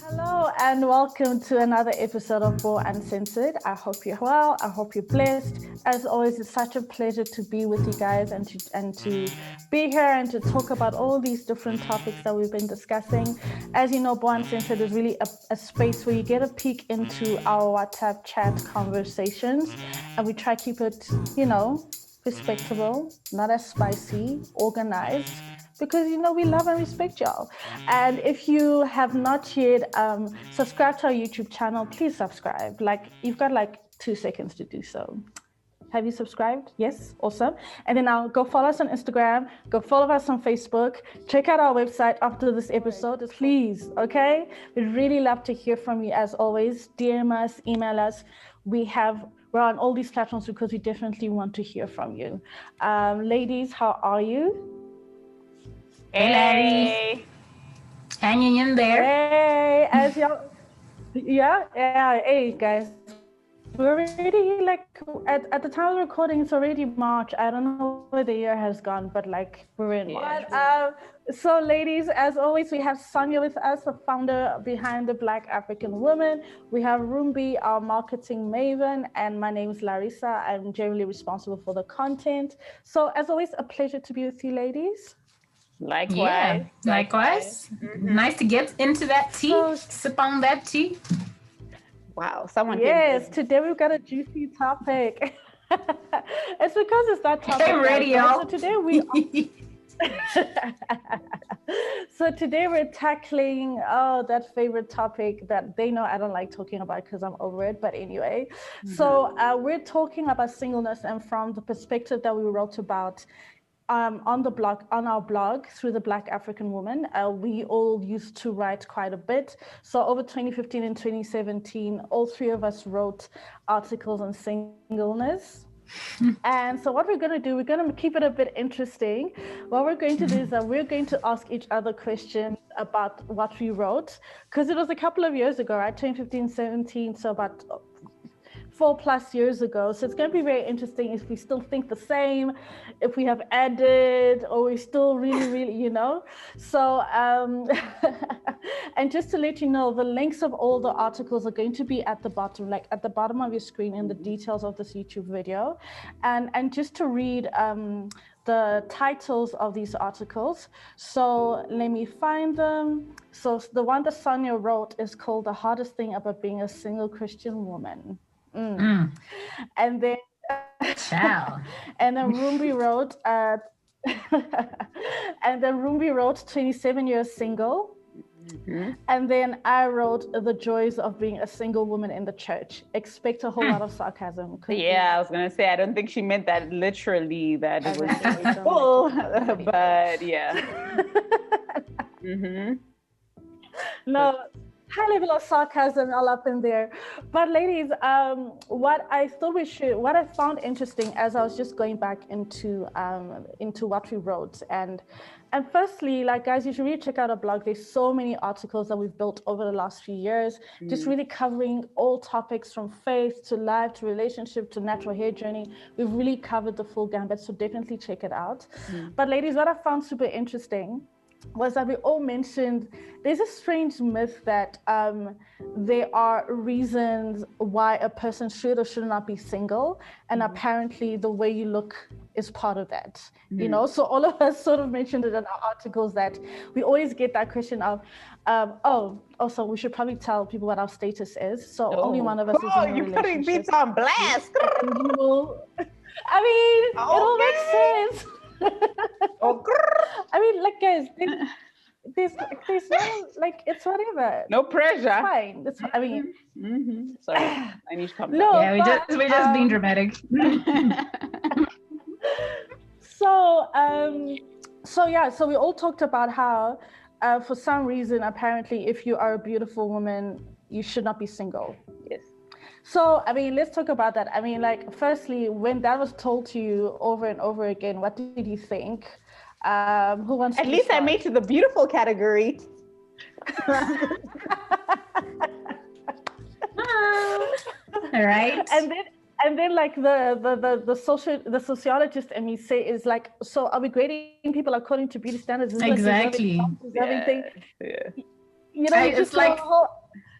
Hello and welcome to another episode of bAw Uncensored. I hope you're well. I hope you're blessed. As always, it's such a pleasure to be with you guys and to be here and to talk about all these different topics that we've been discussing. As you know, bAw Uncensored is really a space where you get a peek into our WhatsApp chat conversations, and we try to keep it, respectable, not as spicy, organized, because we love and respect y'all. And if you have not yet subscribed to our YouTube channel, please subscribe. You've got 2 seconds to do so. Have you subscribed? Yes, awesome. And then now go follow us on Instagram, go follow us on Facebook, check out our website after this episode, please, okay? We'd really love to hear from you as always. DM us, email us. We're on all these platforms because we definitely want to hear from you. Ladies, how are you? Hey, Larry. Hanging in there. Hey, as y'all, yeah, hey guys. We're already at the time of recording, it's already March. I don't know where the year has gone, but we're in March. So ladies, as always, we have Sonia with us, the founder behind the Black African Woman. We have Rumbi, our marketing maven, and my name is Larissa. I'm generally responsible for the content. So as always, a pleasure to be with you ladies. Likewise. Yeah, likewise. Mm-hmm. Nice to get into that tea, sip on that tea. Wow, someone. Yes, today we've got a juicy topic. It's because it's that topic. Hey, radio. So today we. So today we're tackling that favorite topic that they know I don't like talking about because I'm over it. But anyway, so we're talking about singleness, and from the perspective that we wrote about. On our blog through the Black African Woman, we all used to write quite a bit. So over 2015 and 2017, all three of us wrote articles on singleness. And so what we're going to do, we're going to keep it a bit interesting. What we're going to do is that we're going to ask each other questions about what we wrote, because it was a couple of years ago, right? 2015, 17, so about 4+ years ago. So it's going to be very interesting if we still think the same, if we have added, or we still really, So, and just to let you know, the links of all the articles are going to be at the bottom, at the bottom of your screen in the details of this YouTube video. And just to read the titles of these articles. So let me find them. So the one that Sonia wrote is called "The Hardest Thing About Being a Single Christian Woman." And then and then Rumbi wrote and then Rumbi wrote 27 years single. And then I wrote the joys of being a single woman in the church. Expect a whole lot of sarcasm. Yeah, I was gonna say I don't think she meant that literally, that it was full, but yeah. No, high level of sarcasm all up in there. But ladies, what I found interesting as I was just going back into what we wrote, and firstly, guys, you should really check out our blog. There's so many articles that we've built over the last few years, just really covering all topics from faith to life to relationship to natural hair journey. We've really covered the full gambit, so definitely check it out. But ladies, what I found super interesting was that we all mentioned there's a strange myth that there are reasons why a person should or should not be single, and apparently the way you look is part of that. So all of us sort of mentioned it in our articles that we always get that question of also we should probably tell people what our status is. So only one of us is in a relationship. You're putting beats on blast. And you will, it all makes sense. Guys, there's no, it's whatever. No pressure. It's fine. Sorry, I need to come back. No, yeah, we're just being dramatic. So we all talked about how, for some reason, apparently, if you are a beautiful woman, you should not be single. Yes. So, let's talk about that. Firstly, when that was told to you over and over again, what did you think? Who wants to At least start? I made to the beautiful category. All right. And then And then like the sociologist in me is like, so are we grading people according to beauty standards? Exactly. Everything. Yeah. You know, it's like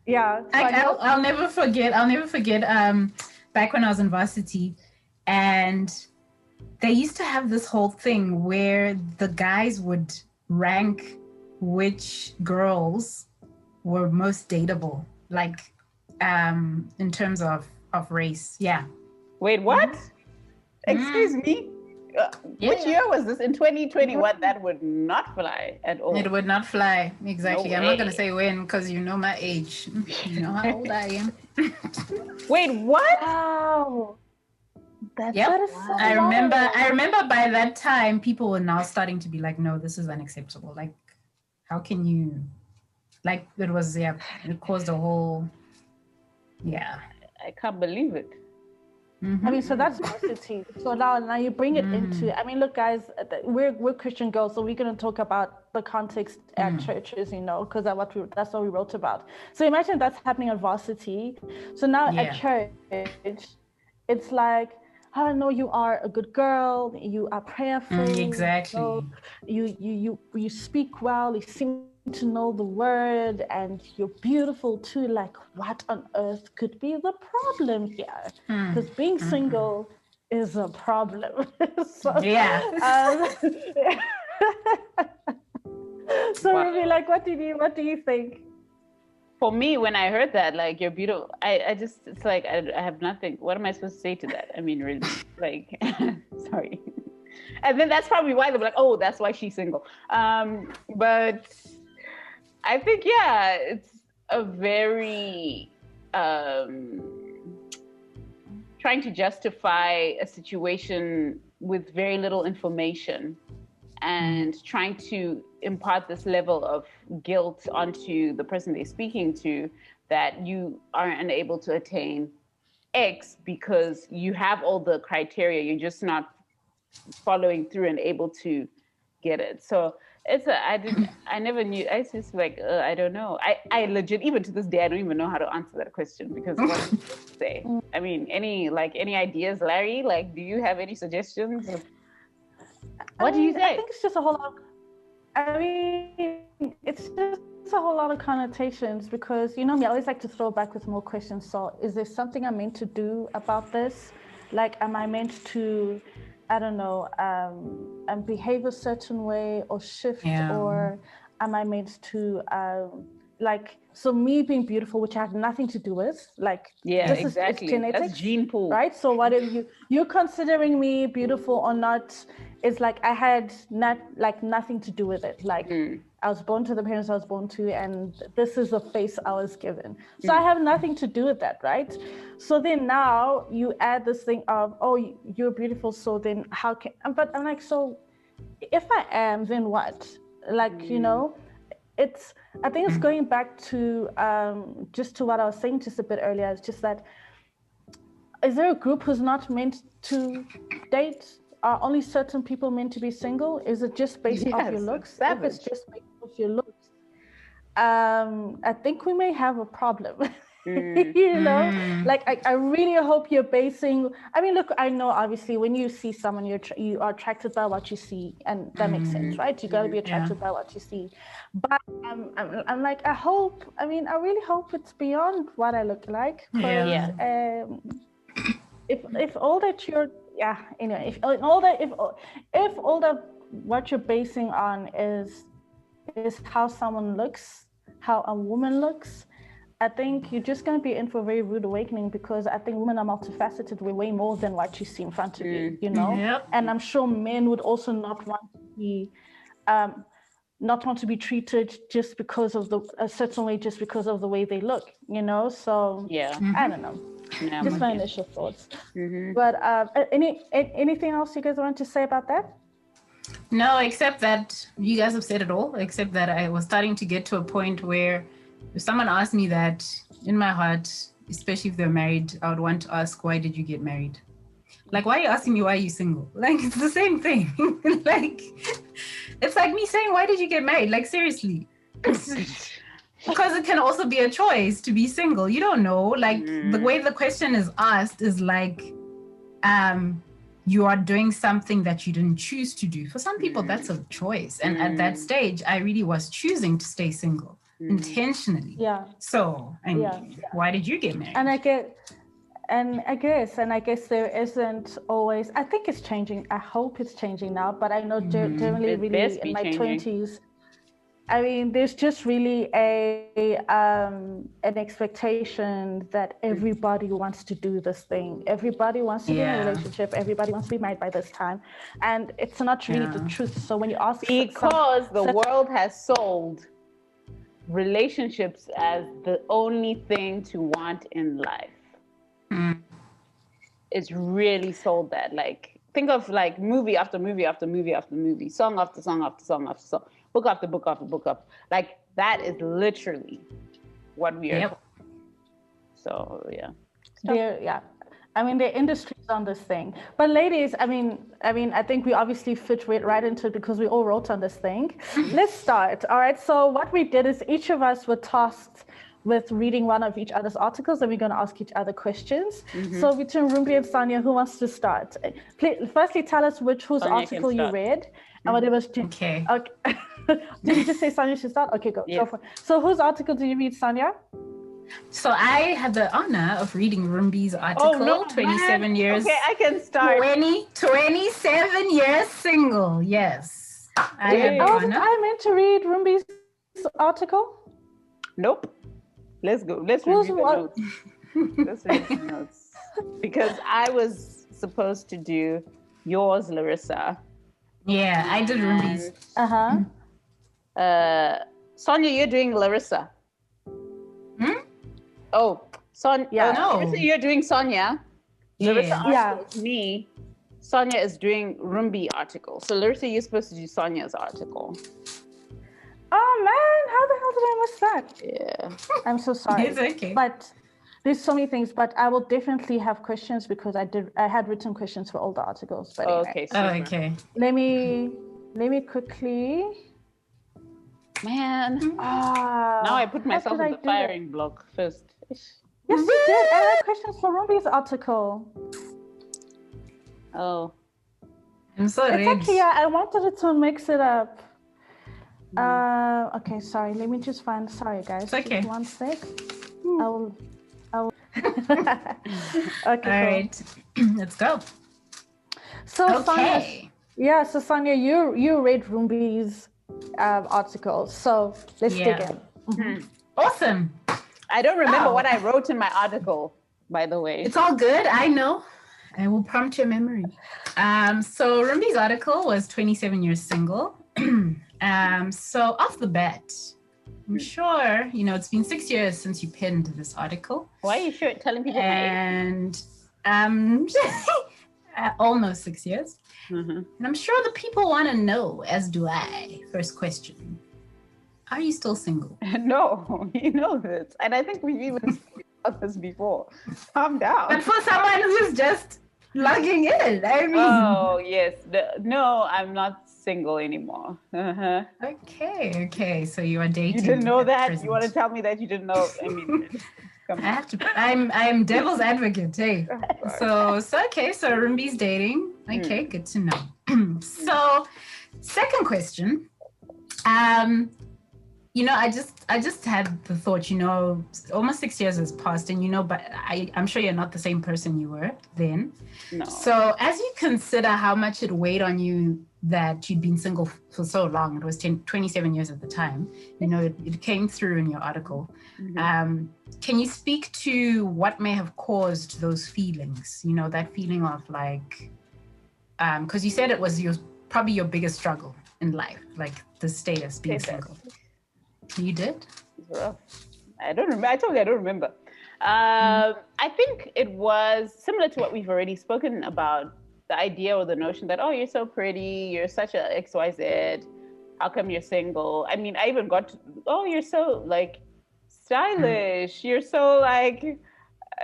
I'll never forget back when I was in varsity, and they used to have this whole thing where the guys would rank which girls were most dateable, like in terms of race. Yeah. Wait, what? Excuse me? Which year was this? In 2021? That would not fly at all. It would not fly. Exactly. No I'm way. not going to say when, because you know my age. You know how old I am. Wait, what? Wow. That is so I remember by that time, people were now starting to be like, no, this is unacceptable. Like, how can you, like, it caused a whole, I can't believe it. Mm-hmm. I mean, so that's varsity. So now you bring it into, I mean, look, guys, we're Christian girls, so we're going to talk about the context at churches, you know, because that's what we wrote about. So imagine that's happening at varsity. So now at church, it's like, oh no, you are a good girl, you are prayerful, exactly. You speak well, you seem to know the word, and you're beautiful too. Like, what on earth could be the problem here? Because being single is a problem. So Ruby, like, what do you think? For me, when I heard that, like, you're beautiful, I just, it's like, I have nothing. What am I supposed to say to that? I mean, really, like, sorry. And then that's probably why they're like, oh, that's why she's single. But I think, it's a very, trying to justify a situation with very little information and trying to impart this level of guilt onto the person they're speaking to, that you are unable to attain X because you have all the criteria, you're just not following through and able to get it. So I never knew. I was just like, I don't know. I legit, even to this day, I don't even know how to answer that question, because what do you say? I mean, any ideas, Larry? Like, do you have any suggestions? What do you say? I think it's just a whole lot. It's just a whole lot of connotations, because, you know me, I always like to throw back with more questions. So is there something I'm meant to do about this? Like, am I meant to, I don't know, behave a certain way or shift, or am I meant to, so me being beautiful, which I have nothing to do with, like, this exactly. is genetics, that's gene pool, right? So what if you're considering me beautiful or not? It's like I had nothing to do with it. Like, I was born to the parents I was born to, and this is the face I was given. So I have nothing to do with that, right? So then now you add this thing of, oh, you're beautiful, so then how can? But I'm like, so if I am, then what? Like, you know, I think it's going back to just to what I was saying just a bit earlier. It's just that, is there a group who's not meant to date? Are only certain people meant to be single? Is it just based off your looks? If it's just based off your looks, I think we may have a problem. You know, like I really hope you're basing. I mean, look, I know obviously when you see someone, you are attracted by what you see, and that makes sense, right? You got to be attracted by what you see. But I'm like, I really hope it's beyond what I look like. If all that you're anyway, if all that what you're basing on is how someone looks, how a woman looks, I think you're just going to be in for a very rude awakening, because I think women are multifaceted. We're way more than what you see in front of you, you know. And I'm sure men would also not want to be treated just because of a certain way, just because of the way they look, you know. So I don't know. Just my initial thoughts. But anything else you guys want to say about that? No, except that you guys have said it all, except that I was starting to get to a point where if someone asked me that, in my heart, especially if they're married, I would want to ask, why did you get married? Like, why are you asking me why are you single? Like, it's the same thing. Like, it's like me saying, why did you get married? Like, seriously. Because it can also be a choice to be single. You don't know. Like the way the question is asked is like, you are doing something that you didn't choose to do. For some people, that's a choice. And at that stage, I really was choosing to stay single intentionally. Yeah. So, why did you get married? And I guess there isn't always, I think it's changing. I hope it's changing now, but I know generally It really best be in my changing. 20s, I mean, there's just really an expectation that everybody wants to do this thing. Everybody wants to be in a relationship. Everybody wants to be married by this time. And it's not really the truth. So when you ask... Because the world has sold relationships as the only thing to want in life. It's really sold that. Like, think of like movie after movie after movie after movie, song after song after song after song, book after book after book after. Like, that is literally what we are. So yeah. I mean, the industry's on this thing. But ladies, I mean, I think we obviously fit right into it because we all wrote on this thing. Let's start. All right. So what we did is each of us were tasked with reading one of each other's articles, and we're going to ask each other questions. So between Rumbi and Sonia, who wants to start? Firstly, tell us whose article you read and what it was. Okay. Did you just say Sonia should start? Okay, go. Go for it. So whose article do you read, Sonia? So I had the honor of reading Rumbi's article, 27 years. Okay, I can start. 27 years single, yes. I had the honor. I meant to read Rumbi's article? Nope. Let's go. Let's review the notes. Let's read the notes. Because I was supposed to do yours, Larissa. Yeah, I did Rumbi's. Sonia, you're doing Larissa. Oh, Larissa, you're doing Sonia. Larissa article me. Sonia is doing Rumbi article. So Larissa, you're supposed to do Sonia's article. Oh man, how the hell did I miss that? Yeah. I'm so sorry. It's okay. But there's so many things, but I will definitely have questions because I had written questions for all the articles. But anyway. Okay. Let me quickly. Man. Now I put myself in the firing block first. Yes, you did. I had questions for Rumbi's article. Oh. I'm sorry. It's okay, I wanted it to mix it up. Okay, sorry. Let me just find. Sorry, guys. It's okay. Just 1 sec. I will. Okay. All right. Let's go. So Sonia, so Sonia, you read Rumbi's article. So let's dig in. Awesome. I don't remember what I wrote in my article, by the way. It's all good. I know. I will prompt your memory. So Rumbi's article was 27 years single. So off the bat, I'm sure, it's been 6 years since you penned this article. Why are you telling people my age? And almost 6 years. And I'm sure the people want to know, as do I. First question. Are you still single? No, you know this. And I think we've even spoken about this before. Calm down. But for someone who's just logging in, I mean. Oh, yes. No, I'm not single anymore. Okay. So you are dating. You didn't know that? Present. You want to tell me that you didn't know? I mean, I have to. I'm devil's advocate. Hey. So Rumbi's dating. Okay, good to know. So, second question. I just had the thought, almost 6 years has passed, and but I'm sure you're not the same person you were then. No. So as you consider how much it weighed on you that you'd been single for so long, it was 27 years at the time, it came through in your article. Can you speak to what may have caused those feelings? That feeling of like, because you said it was probably your biggest struggle in life, like the status being single. You did? I don't remember. I told you I don't remember. I think it was similar to what we've already spoken about, the idea or the notion that, oh, you're so pretty, you're such a XYZ, how come you're single? I mean, I even got to, oh, you're so like stylish, you're so like,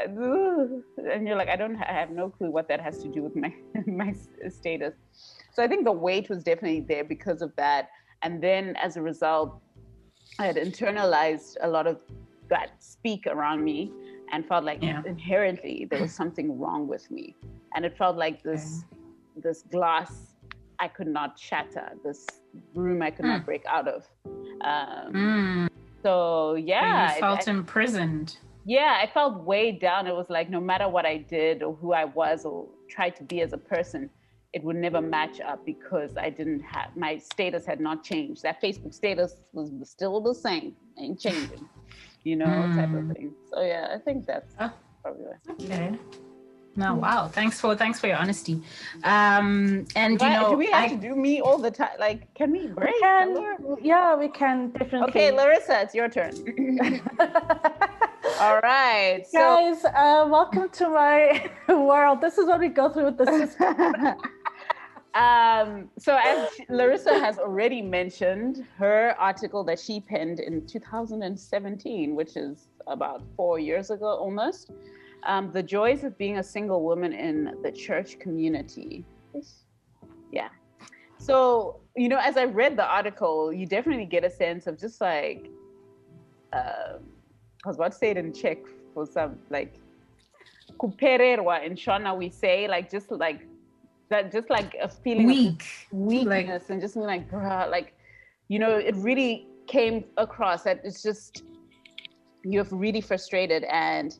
and you're like, I have no clue what that has to do with my status. So I think the weight was definitely there because of that. And then as a result, I had internalized a lot of that speak around me and felt like inherently there was something wrong with me. And it felt like this glass I could not shatter, this room I could not break out of. So yeah. You felt imprisoned. Yeah, I felt weighed down. It was like no matter what I did or who I was or tried to be as a person, it would never match up because I didn't have, my status had not changed. That Facebook status was still the same, ain't changing, you know, type of thing. So yeah, I think that's probably what. Okay. No, wow. Thanks for your honesty. And do we have to do me all the time? Like, can we break? We can definitely. Okay, Larissa, it's your turn. All right, guys, welcome to my world. This is what we go through with the system. So as Larissa has already mentioned, her article that she penned in 2017, which is about 4 years ago almost, the joys of being a single woman in the church community. Yeah. So, you know, as I read the article, you definitely get a sense of just like, I was about to say it in Czech for some, like, kupererwa in Shona we say, like, just like a feeling of weakness and just being like, bruh, like, you know, it really came across that it's just, you're really frustrated. And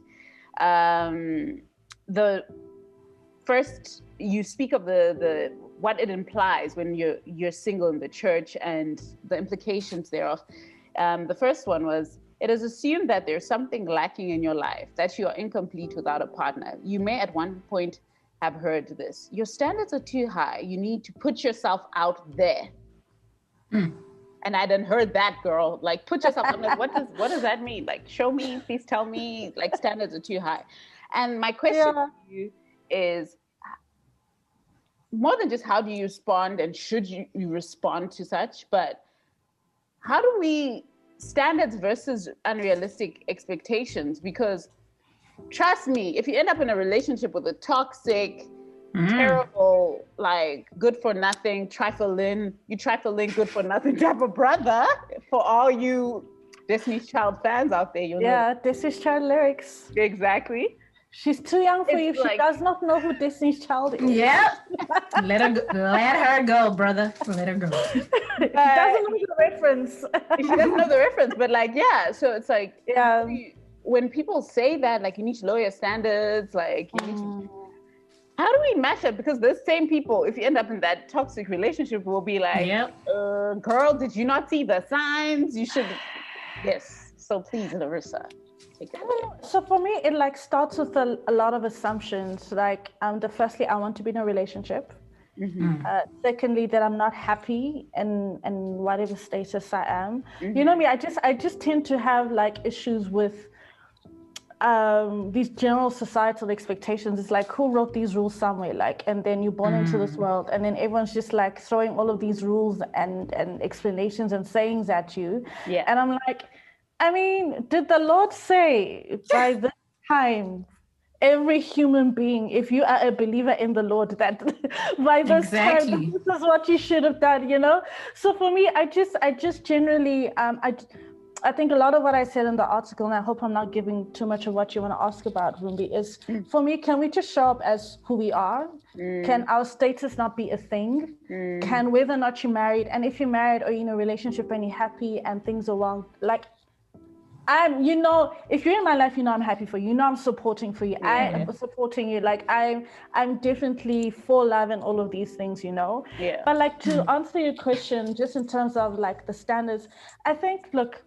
the first, you speak of the what it implies when you're single in the church and the implications thereof. The first one was, it is assumed that there's something lacking in your life, that you are incomplete without a partner. You may at one point have heard this. Your standards are too high. You need to put yourself out there. And I done heard that, girl. Like, put yourself. I'm like, what does that mean? Like, show me, please tell me. Like, standards are too high. And my question to you is, more than just how do you respond and should you respond to such, but how do we standards versus unrealistic expectations? Because trust me, if you end up in a relationship with a toxic, terrible, like good for nothing, trifling, good for nothing type of brother, for all you Destiny's Child fans out there, you know. Destiny's Child lyrics. Exactly. She's too young for you. She does not know who Destiny's Child is. Yeah. Let her go, brother. Let her go. She doesn't know the reference. She doesn't know the reference, but like, yeah. So it's like, when people say that, like, you need to lower your standards, like, you need to, how do we match that? Because those same people, if you end up in that toxic relationship, will be like, girl, did you not see the signs? You should, yes. So please, Larissa. So for me, it like starts with a lot of assumptions. Like, firstly, I want to be in a relationship. Secondly, that I'm not happy in whatever status I am. You know me, I just tend to have like issues with these general societal expectations. It's like, who wrote these rules somewhere? Like, and then you're born into this world, and then everyone's just like throwing all of these rules and explanations and sayings at you. Yeah. And I'm like, I mean, did the Lord say by this time, every human being, if you are a believer in the Lord, that by this time, this is what you should have done, you know? So for me, I just generally, I think a lot of what I said in the article, and I hope I'm not giving too much of what you want to ask about, Rumbi, is for me, can we just show up as who we are? Can our status not be a thing? Can whether or not you're married, and if you're married or you're in a relationship and you're happy and things are well, like, you know, if you're in my life, you know, I'm happy for you. You know, I'm supporting for you. I am supporting you. Like, I'm definitely for love and all of these things, you know. Yeah. But like, to answer your question, just in terms of like the standards, I think, look,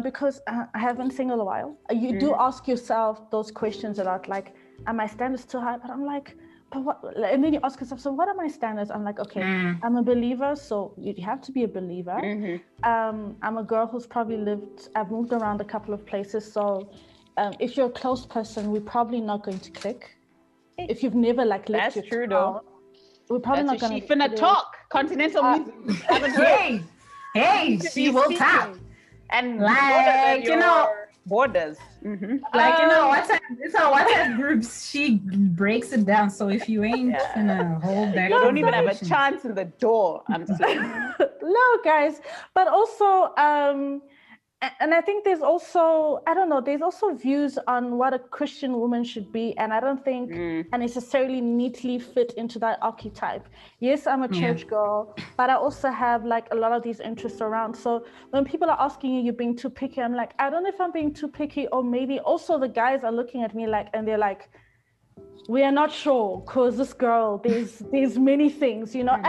because I haven't been single a while, you do ask yourself those questions about like, are my standards too high? But I'm like, but what? And then you ask yourself, so what are my standards? I'm like, okay, I'm a believer, so you have to be a believer. I'm a girl who's probably I've moved around a couple of places, so if you're a close person, we're probably not going to click. If you've never like left That's your true town, though. we're probably not going to. She finna talk continental music. Haven't heard. Hey, she will tap. And like, you know, borders. Like in our WhatsApp groups, she breaks it down. So if you ain't gonna hold back, You don't even have a conversation. chance in the door. I'm saying. No, guys, but also and I think there's also, I don't know, there's also views on what a Christian woman should be, and I don't think I necessarily neatly fit into that archetype. Yes, I'm a church girl, but I also have like a lot of these interests around. So when people are asking you, you're being too picky, I'm like, I don't know if I'm being too picky, or maybe also the guys are looking at me like, and they're like, we are not sure, because this girl, there's many things, you know.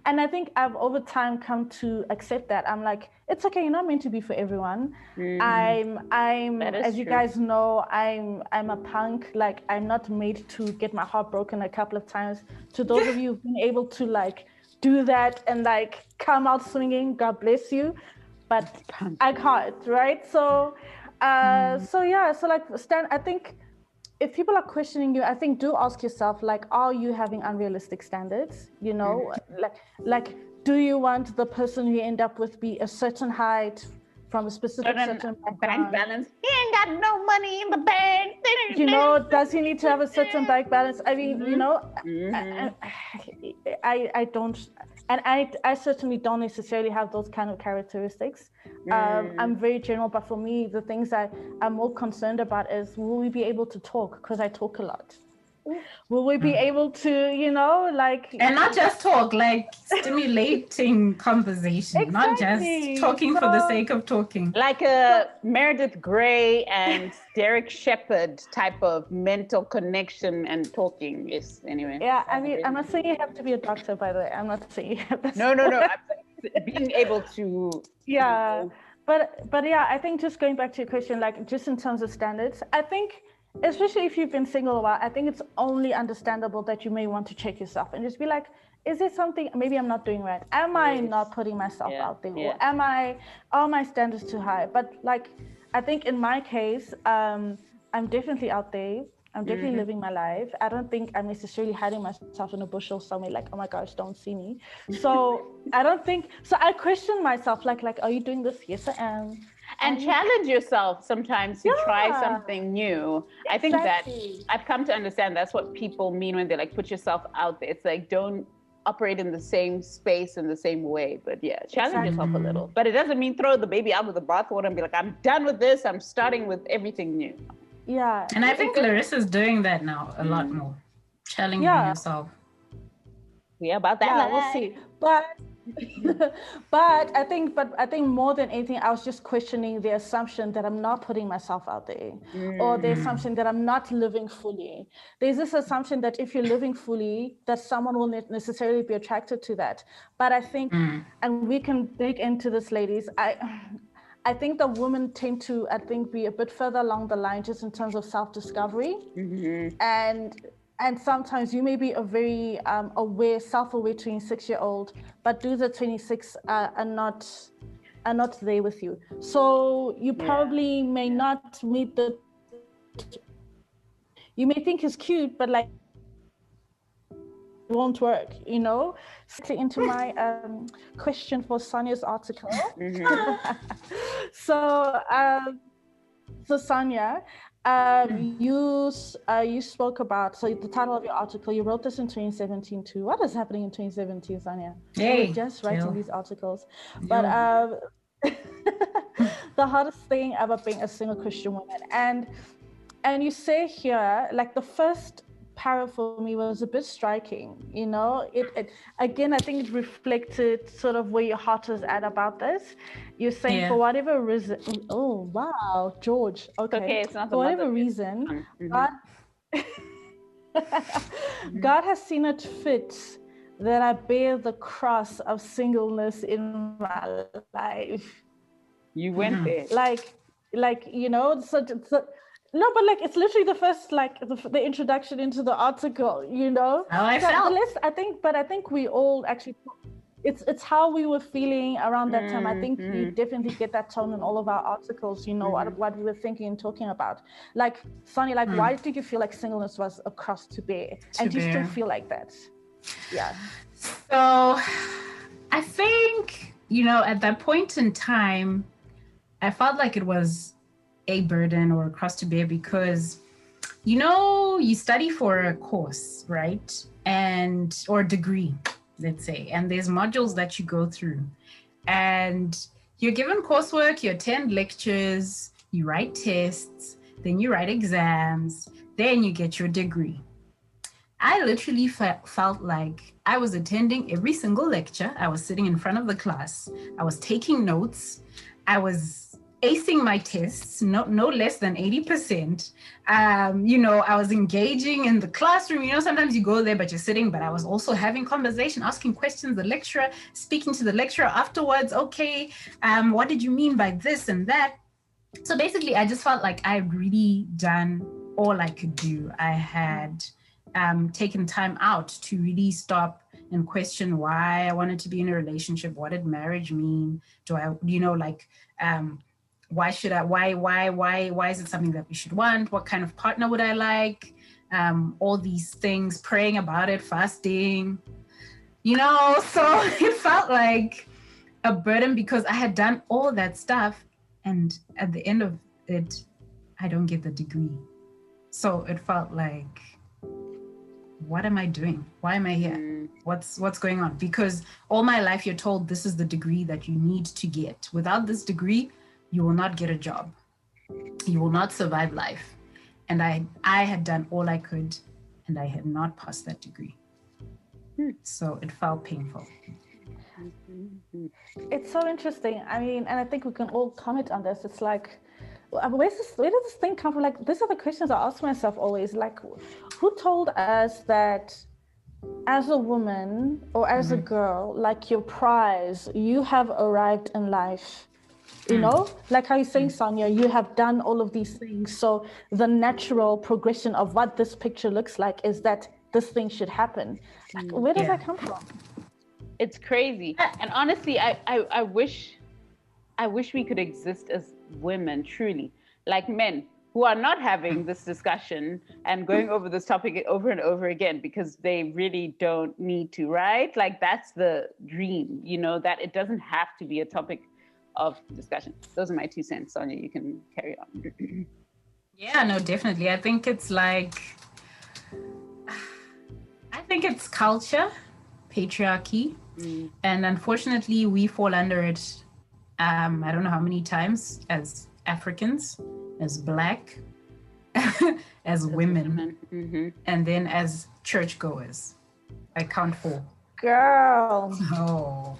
And I think I've over time come to accept that. I'm like, it's okay, you're not meant to be for everyone. I'm as you guys know, I'm a punk. Like, I'm not made to get my heart broken a couple of times. To those of you who've been able to like do that and like come out swinging, God bless you, but I can't, right? So so like Stan, I think if people are questioning you, I think do ask yourself, like, are you having unrealistic standards? You know, like, do you want the person you end up with be a certain height, from a specific certain bank balance? He ain't got no money in the bank. You know, does he need to have a certain bank balance? I mean, you know, I don't, and I certainly don't necessarily have those kind of characteristics. I'm very general, but for me, the things I'm more concerned about is, will we be able to talk? Because I talk a lot. Will we be able to, you know, like... And not just talk, like stimulating conversation, not just talking for the sake of talking. Like a Meredith Grey and Derek Shepherd type of mental connection and talking. Yes, anyway. Yeah, I mean, I'm not saying you have to be a doctor, by the way. I'm not saying you have to... No. I'm being able to... Yeah, but yeah, I think just going back to your question, like just in terms of standards, I think... especially if you've been single a while, I think it's only understandable that you may want to check yourself and just be like, is there something maybe I'm not doing right? Am I not putting myself out there? Or are my standards too high? But like, I think in my case, I'm definitely out there. I'm definitely living my life. I don't think I'm necessarily hiding myself in a bushel somewhere like, oh my gosh, don't see me. So I don't think, so I question myself, like, are you doing this? Yes, I am. And challenge yourself sometimes to try something new. I think that I've come to understand that's what people mean when they like put yourself out there. It's like, don't operate in the same space in the same way. But yeah, challenge yourself a little. But it doesn't mean throw the baby out with the bathwater and be like, I'm done with this. I'm starting with everything new. Yeah. And I think Larissa's doing that now a lot more. Challenging yourself. Yeah, about that. Yeah, we'll see. But I think more than anything, I was just questioning the assumption that I'm not putting myself out there, or the assumption that I'm not living fully. There's this assumption that if you're living fully, that someone will not necessarily be attracted to that. But I think, and we can dig into this, ladies, I think that women tend to, be a bit further along the line just in terms of self-discovery. And sometimes you may be a very self-aware 26-year-old, but dudes at 26 are not there with you. So you probably may not meet you may think he's cute, but like, it won't work, you know? Into my question for Sonia's article. So Sonia, you spoke about, so the title of your article, you wrote this in 2017 too. What is happening in 2017, Sonia? You're just writing these articles. But the hardest thing about being a single Christian woman, and you say here, like, the first para for me was a bit striking, you know. It again, I think it reflected sort of where your heart is at about this. You're saying for whatever reason, oh wow, George, okay, it's not for whatever reason, God has seen it fit that I bear the cross of singleness in my life. You went there, like you know, so no, but like, it's literally the first, like, the introduction into the article, you know. How I felt. I think we all actually, it's how we were feeling around that time. I think you definitely get that tone in all of our articles, you know, what we were thinking and talking about. Like, Sonia, like, why did you feel like singleness was a cross to bear? And do you still feel like that? Yeah. So I think, you know, at that point in time, I felt like it was a burden or a cross to bear because, you know, you study for a course, right? Or degree, let's say, and there's modules that you go through and you're given coursework, you attend lectures, you write tests, then you write exams, then you get your degree. I literally felt like I was attending every single lecture. I was sitting in front of the class. I was taking notes. I was acing my tests, no less than 80%. You know, I was engaging in the classroom. You know, sometimes you go there, but you're sitting, but I was also having conversation, asking questions, the lecturer, speaking to the lecturer afterwards. Okay, what did you mean by this and that? So basically, I just felt like I had really done all I could do. I had taken time out to really stop and question why I wanted to be in a relationship. What did marriage mean? Do I, you know, like, why is it something that we should want? What kind of partner would I like? All these things, praying about it, fasting, you know, so it felt like a burden because I had done all that stuff. And at the end of it, I don't get the degree. So it felt like, what am I doing? Why am I here? What's going on? Because all my life you're told this is the degree that you need to get. Without this degree, you will not get a job. You will not survive life. And I had done all I could and I had not passed that degree. So it felt painful. It's so interesting. I mean, and I think we can all comment on this. It's like, where does this thing come from? Like, these are the questions I ask myself always. Like, who told us that as a woman or as a girl, like your prize, you have arrived in life? You know, like how you're saying, Sonia, you have done all of these things. So the natural progression of what this picture looks like is that this thing should happen. Like, where does that come from? It's crazy. And honestly, I wish we could exist as women, truly, like men who are not having this discussion and going over this topic over and over again because they really don't need to, right? Like, that's the dream, you know, that it doesn't have to be a topic of discussion. Those are my 2 cents. Sonia, you can carry on. Yeah, no, definitely. I think it's culture, patriarchy, and unfortunately we fall under it. I don't know how many times as Africans, as Black, as women, and then as churchgoers. I count 4. Girl. Oh,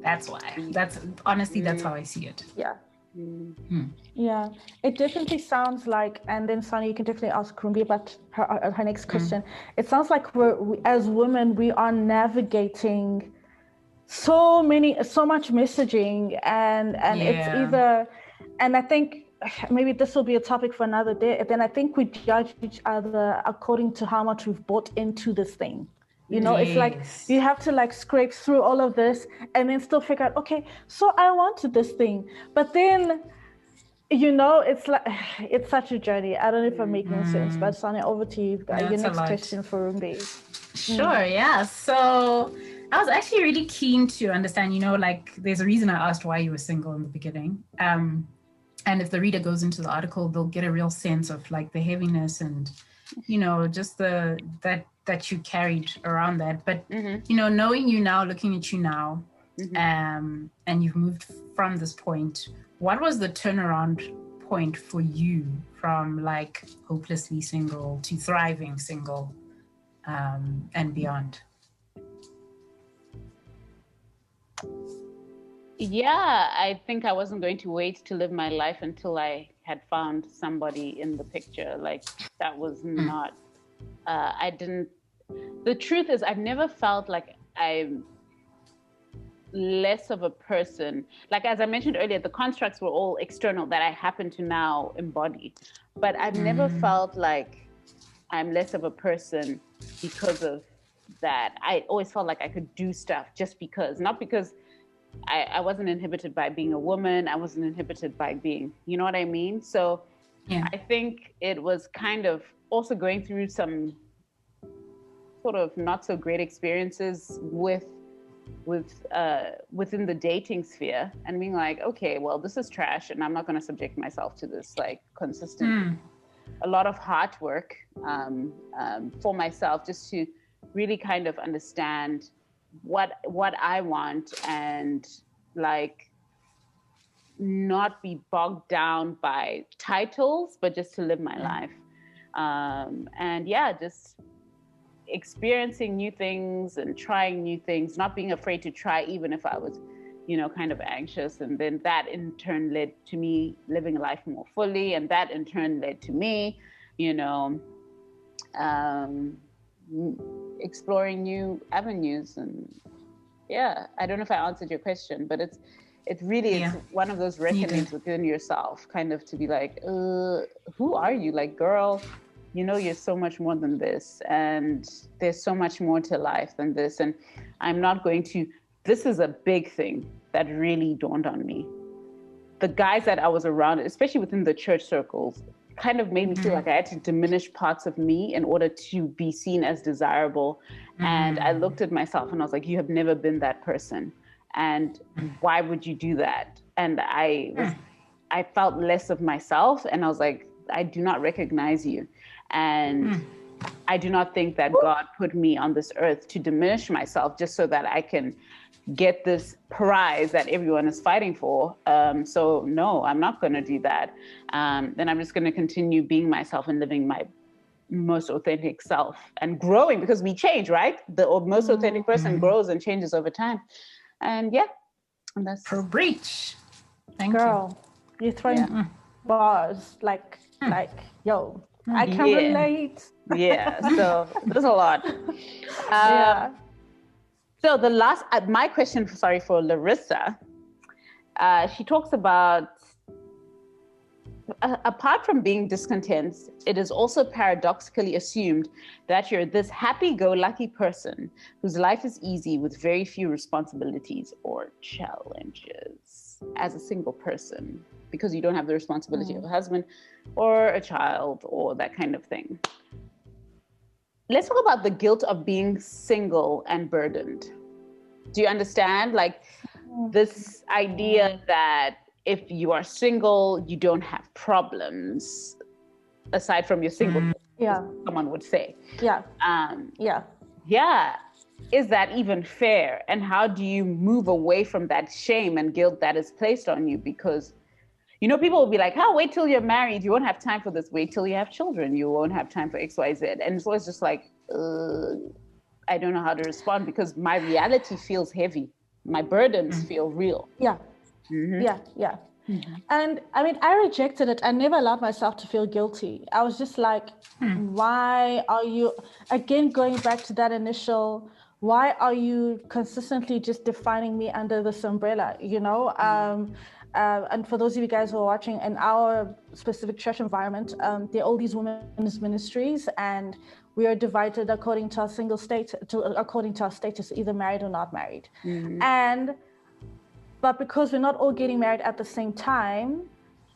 that's why. That's honestly, that's how I see it. Yeah. Yeah, it definitely sounds like, and then Sonia, you can definitely ask Krumbi about her next question. It sounds like we as women, we are navigating so much messaging and it's either, and I think maybe this will be a topic for another day, then I think we judge each other according to how much we've bought into this thing. You know, it's like you have to like scrape through all of this and then still figure out, okay, so I wanted this thing. But then, you know, it's like, it's such a journey. I don't know if I'm making sense, but Sonia, over to you. Your next question for Rumbi. Sure, yeah. So I was actually really keen to understand, you know, like there's a reason I asked why you were single in the beginning. And if the reader goes into the article, they'll get a real sense of like the heaviness and, you know, just that you carried around that. But, you know, knowing you now, looking at you now, and you've moved from this point, what was the turnaround point for you from like hopelessly single to thriving single and beyond? Yeah, I think I wasn't going to wait to live my life until I had found somebody in the picture. Like, that was not, the truth is, I've never felt like I'm less of a person. Like, as I mentioned earlier, the constructs were all external that I happen to now embody. But I've never felt like I'm less of a person because of that. I always felt like I could do stuff just because, not because I wasn't inhibited by being a woman. I wasn't inhibited by being, you know what I mean? So I think it was kind of also going through some sort of not so great experiences with within the dating sphere and being like, okay, well, this is trash and I'm not going to subject myself to this like consistent, a lot of hard work for myself just to really kind of understand what I want and like not be bogged down by titles, but just to live my life. And yeah, just experiencing new things and trying new things, not being afraid to try, even if I was, you know, kind of anxious. And then that in turn led to me living a life more fully. And that in turn led to me, you know, exploring new avenues. And yeah, I don't know if I answered your question, but it's really it's one of those reckonings within yourself, kind of to be like, who are you? Like, girl, you know, you're so much more than this, and there's so much more to life than this. And I'm not going to, this is a big thing that really dawned on me. The guys that I was around, especially within the church circles, kind of made me feel like I had to diminish parts of me in order to be seen as desirable. And I looked at myself and I was like, you have never been that person. And why would you do that? And I felt less of myself, and I was like, I do not recognize you. And I do not think that God put me on this earth to diminish myself just so that I can get this prize that everyone is fighting for. So no, I'm not going to do that. Then I'm just going to continue being myself and living my most authentic self and growing, because we change, right? The most authentic person grows and changes over time. And yeah, and that's for breach. Thank you. You're throwing bars like yo, I can relate. Yeah, so there's a lot. So the last, my question, sorry, for Larissa, she talks about, apart from being discontent, it is also paradoxically assumed that you're this happy-go-lucky person whose life is easy with very few responsibilities or challenges as a single person, because you don't have the responsibility of a husband or a child or that kind of thing. Let's talk about the guilt of being single and burdened. Do you understand? Like this idea that if you are single, you don't have problems, aside from your single, someone would say. Is that even fair? And how do you move away from that shame and guilt that is placed on you? Because, you know, people will be like, oh, wait till you're married. You won't have time for this. Wait till you have children. You won't have time for X, Y, Z. And it's always just like, I don't know how to respond, because my reality feels heavy. My burdens feel real. And I mean, I rejected it. I never allowed myself to feel guilty. I was just like, why are you, again, going back to that initial, why are you consistently just defining me under this umbrella, you know? And for those of you guys who are watching, in our specific church environment, there are all these women's ministries, and we are divided according to our according to our status, either married or not married. But because we're not all getting married at the same time,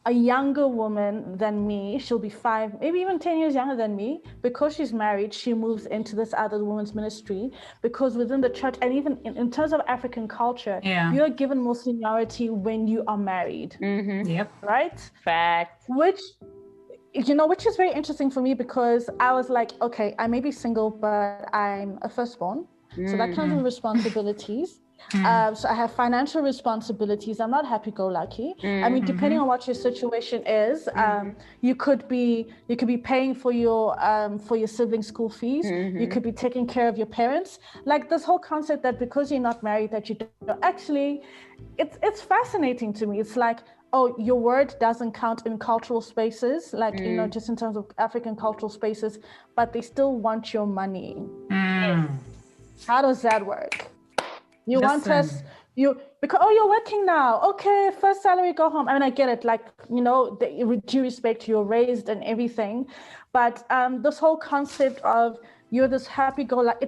a younger woman than me, she'll be 5, maybe even 10 years younger than me, because she's married, she moves into this other women's ministry, because within the church, and even in terms of African culture, you're given more seniority when you are married. Right? Fact. Which is very interesting for me, because I was like, okay, I may be single, but I'm a firstborn. So that comes with responsibilities. So I have financial responsibilities. I'm not happy-go-lucky. I mean, depending on what your situation is, you could be paying for your siblings' school fees. You could be taking care of your parents. Like this whole concept that because you're not married, that you don't. Actually, it's fascinating to me. It's like, oh, your word doesn't count in cultural spaces, like you know, just in terms of African cultural spaces, but they still want your money. How does that work? You want us, because, oh, you're working now. Okay, first salary, go home. I mean, I get it. Like, you know, with due respect, you're raised and everything. But this whole concept of you're this happy-go-lucky,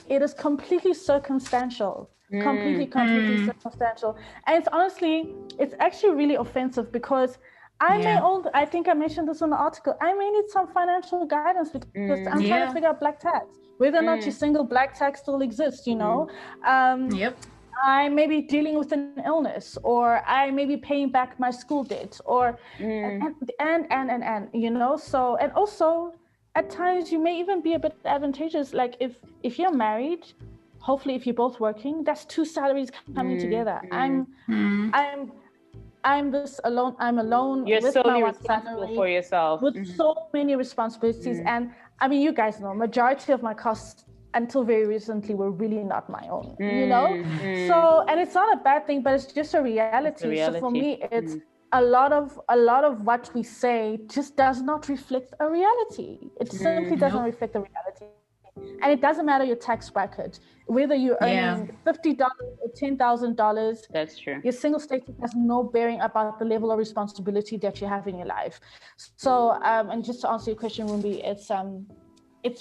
it is completely circumstantial. Completely circumstantial. And it's actually really offensive, because I think I mentioned this in the article. I may need some financial guidance because I'm trying to figure out black tax, whether or not your single black tax still exists, you know. I may be dealing with an illness, or I may be paying back my school debt, or and you know. So, and also at times you may even be a bit advantageous. Like if you're married, hopefully if you're both working, that's two salaries coming together. I'm this alone. I'm alone. You're with solely my one responsible salary, for yourself. with so many responsibilities. And I mean, you guys know, majority of my costs until very recently were really not my own, you know? So, and it's not a bad thing, but it's just a reality. So for me, it's a lot of what we say just does not reflect a reality. It simply doesn't reflect the reality. And it doesn't matter your tax bracket, whether you're earning $50 or $10,000. That's true. Your single status has no bearing about the level of responsibility that you have in your life. So, and just to answer your question, Rumbi, it's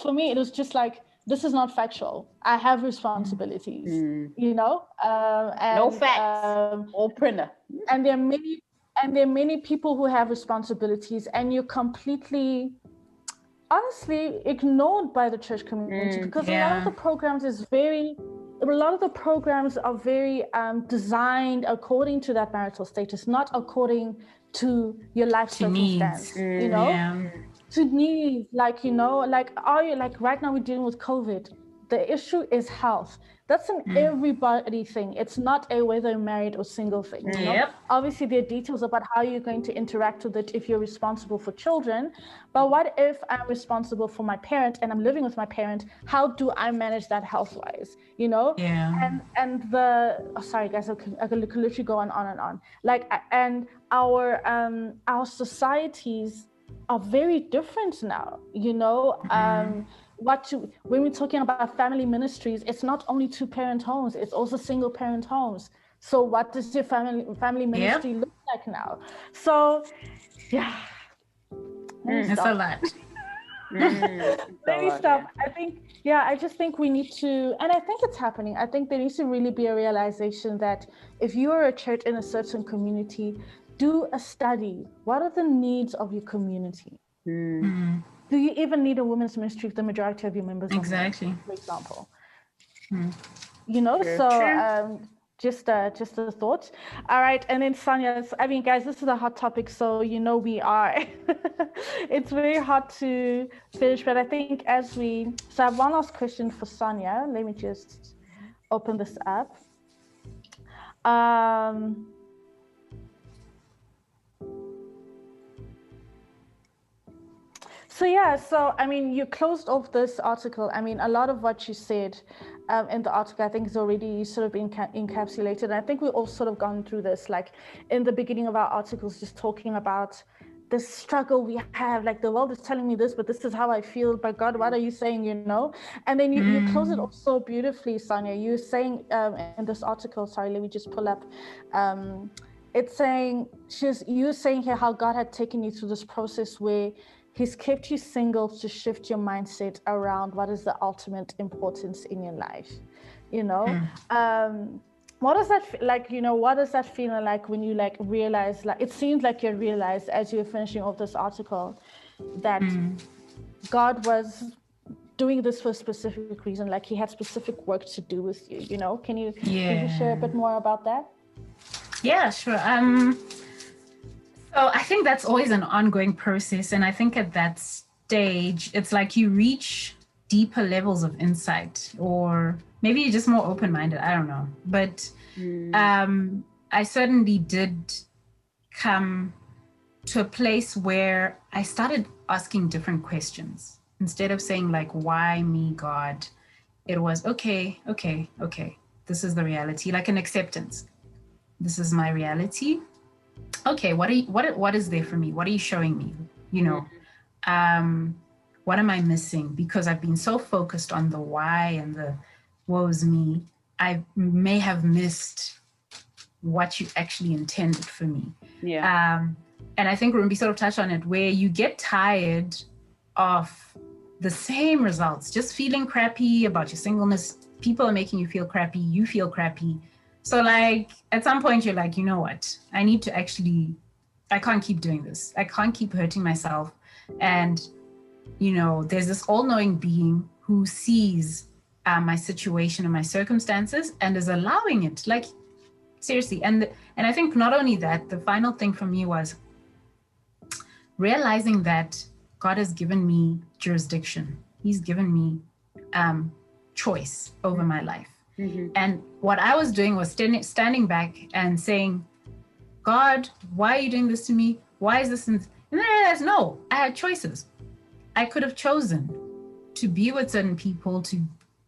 for me, it was just like, this is not factual. I have responsibilities, you know. And, no facts. All printer. And there are many people who have responsibilities, and you're completely, honestly, ignored by the church community because a lot of the programs are very designed according to that marital status, not according to your life circumstance. You know. To needs, like, you know, like, are you, like, right now we're dealing with COVID. The issue is health. That's an everybody thing. It's not a whether you're married or single thing. You know? Obviously, there are details about how you're going to interact with it if you're responsible for children. But what if I'm responsible for my parent and I'm living with my parent? How do I manage that health-wise? You know? And sorry guys, I could literally go on and on. Like, and our societies are very different now, you know. When we're talking about family ministries, it's not only two-parent homes, it's also single-parent homes. So what does your family ministry look like now? So it's a lot. Let me stop. I just think we need to, and I think it's happening. I think there needs to really be a realization that if you are a church in a certain community, do a study. What are the needs of your community? Do you even need a women's ministry if the majority of your members are women, for example? You know, just a thought. All right, and then Sonia, I mean, guys, this is a hot topic, so you know we are. It's very hard to finish, but I think so I have one last question for Sonia. Let me just open this up. So I mean, you closed off this article. I mean, a lot of what you said in the article, I think, is already sort of encapsulated. And I think we've all sort of gone through this, like in the beginning of our articles, just talking about the struggle we have. Like, the world is telling me this, but this is how I feel. But God, what are you saying? You know? And then you close it off so beautifully, Sonia. You're saying in this article, sorry, let me just pull up. It's saying you're saying here how God had taken you through this process where He's kept you single to shift your mindset around what is the ultimate importance in your life, you know? What does that like? You know, what does that feel like when you like realize? Like, it seems like you realized as you were finishing off this article that God was doing this for a specific reason. Like, He had specific work to do with you. You know, can you share a bit more about that? Yeah, sure. So I think that's always an ongoing process. And I think at that stage, it's like you reach deeper levels of insight, or maybe you're just more open-minded. I don't know. But I certainly did come to a place where I started asking different questions. Instead of saying like, why me, God? It was, okay. This is the reality, like an acceptance. This is my reality. Okay, what is there for me? What are you showing me? You know, what am I missing? Because I've been so focused on the why and the woe's me, I may have missed what you actually intended for me. And I think Rumbi sort of touched on it, where you get tired of the same results, just feeling crappy about your singleness. People are making you feel crappy, you feel crappy. So like at some point you're like, you know what, I need to actually I can't keep doing this. I can't keep hurting myself. And, you know, there's this all-knowing being who sees my situation and my circumstances and is allowing it. Like, seriously. And I think not only that, the final thing for me was realizing that God has given me jurisdiction. He's given me choice over my life. Mm-hmm. And what I was doing was standing back and saying, God, why are you doing this to me? Why is this? And then I realized, no, I had choices. I could have chosen to be with certain people, to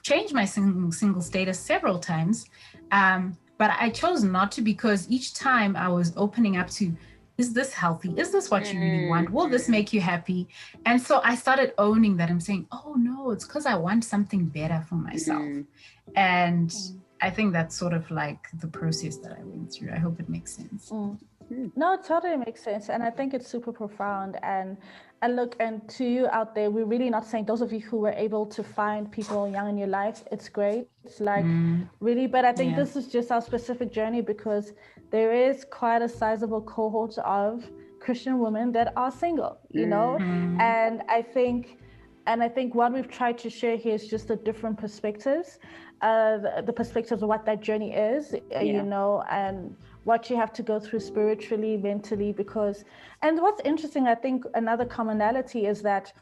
change my single status several times. But I chose not to, because each time I was opening up to, is this healthy? Is this what you really want? Will this make you happy? And so I started owning that. I'm saying, oh no, it's because I want something better for myself. And I think that's sort of like the process that I went through. I hope it makes sense. No, it totally makes sense. And I think it's super profound. And look, and to you out there, we're really not saying, those of you who were able to find people young in your life, it's great. It's like really, but I think this is just our specific journey, because there is quite a sizable cohort of Christian women that are single, you know? And I think what we've tried to share here is just the different perspectives, the perspectives of what that journey is, you know, and what you have to go through spiritually, mentally, because, and what's interesting, I think another commonality is that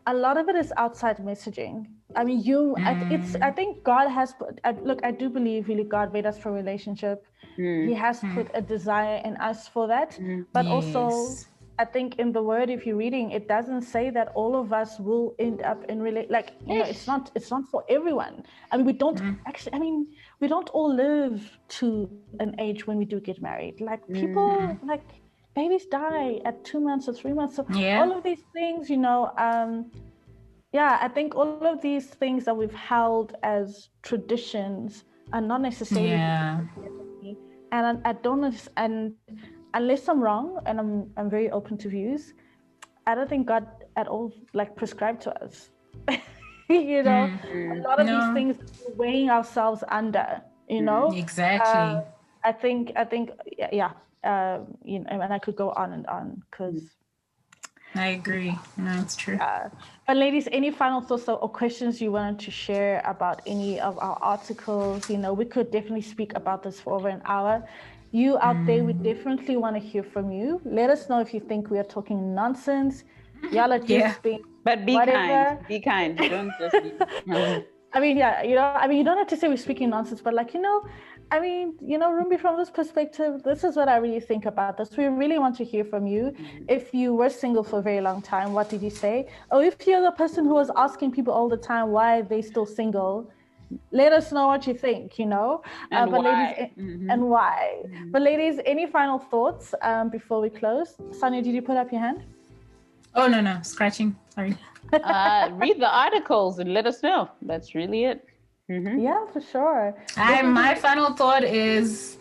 a lot of it is outside messaging. I mean, I think God has put, look, I do believe really God made us for a relationship. He has put a desire in us for that, but also I think in the word, if you're reading, it doesn't say that all of us will end up in you know, it's not for everyone. I mean, we don't we don't all live to an age when we do get married. Like people, like babies die at 2 months or 3 months. So all of these things, you know, I think all of these things that we've held as traditions are not necessarily. And I don't, and unless I'm wrong, and I'm very open to views, I don't think God at all like prescribed to us. You know, a lot of these things we're weighing ourselves under, you know. Exactly. I think you know, and I could go on and on, because I agree. No, it's true. But ladies, any final thoughts or questions you wanted to share about any of our articles? You know, we could definitely speak about this for over an hour. You out there, we definitely want to hear from you. Let us know if you think we are talking nonsense. Y'all are just being, but be whatever. kind. Be kind. Don't just be. I mean, yeah, you know, I mean, you don't have to say we're speaking nonsense, but like, you know, I mean, you know, Rumbi, from this perspective, this is what I really think about this. We really want to hear from you. If you were single for a very long time, what did you say? Or if you're the person who was asking people all the time why they still single, let us know what you think, you know. And but why. Ladies, and why. But ladies, any final thoughts before we close? Sonia, did you put up your hand? Oh, no, scratching. Sorry. Read the articles and let us know. That's really it. Yeah, for sure. My final thought is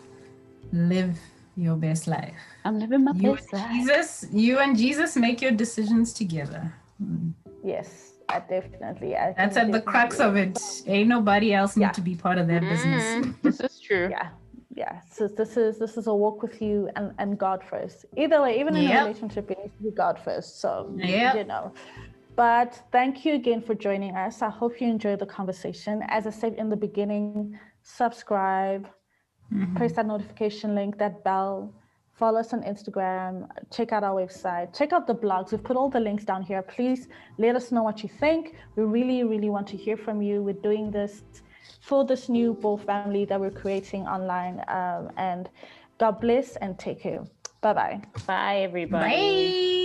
live your best life. I'm living my best life. You and Jesus make your decisions together. Yes, definitely. That's at the crux of it. Ain't nobody else need to be part of that business. This is true. Yeah. So this is a walk with you and God first. Either way, even in a relationship, it needs to be God first. So you know. But thank you again for joining us. I hope you enjoyed the conversation. As I said in the beginning, subscribe, press that notification link, that bell, follow us on Instagram, check out our website, check out the blogs. We've put all the links down here. Please let us know what you think. We really, really want to hear from you. We're doing this for this new bAw family that we're creating online. And God bless and take care. Bye-bye. Bye, everybody. Bye.